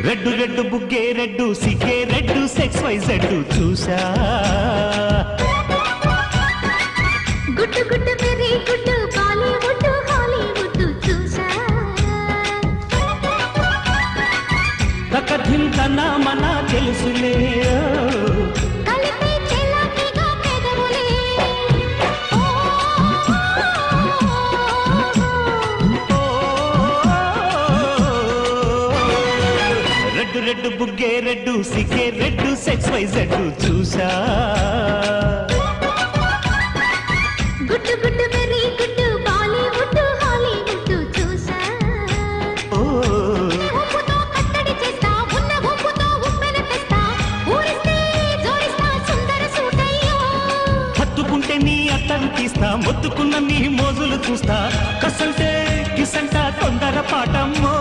red red బుగ్గే red సిగ్గే red sex wise red చూసా గుడ్డు గుడ్డు వెరీ గుడ్డు బాలీవుడ్ హాలీవుడ్ చూసా తకధిం తన మన తెలుసులే కలిపి చెలాకిగా పెదవులే రెడ్డు రెడ్డు బుగ్గే రెడ్డు సిగ్గే రెడ్డు సెక్స్ వైజ్ రెడ్డు చూసా గుడ్డు గుడ్డు వెరీ గుడ్డు బాలీవుడ్ హాలీవుడ్ చూసా ఉప్పుతో కట్టడి చేస్తా ఉన్న ఉప్పుతో ఉప్పెన తెస్తా ఊరిస్తే జోరిస్తా సుందర సూటయ్యో హత్తుకుంటే నీ అత్తరు తీస్తా మొత్తుకున్న నీ మోజులు చూస్తా కసంటే కిసంట తొందర పాటమ్మో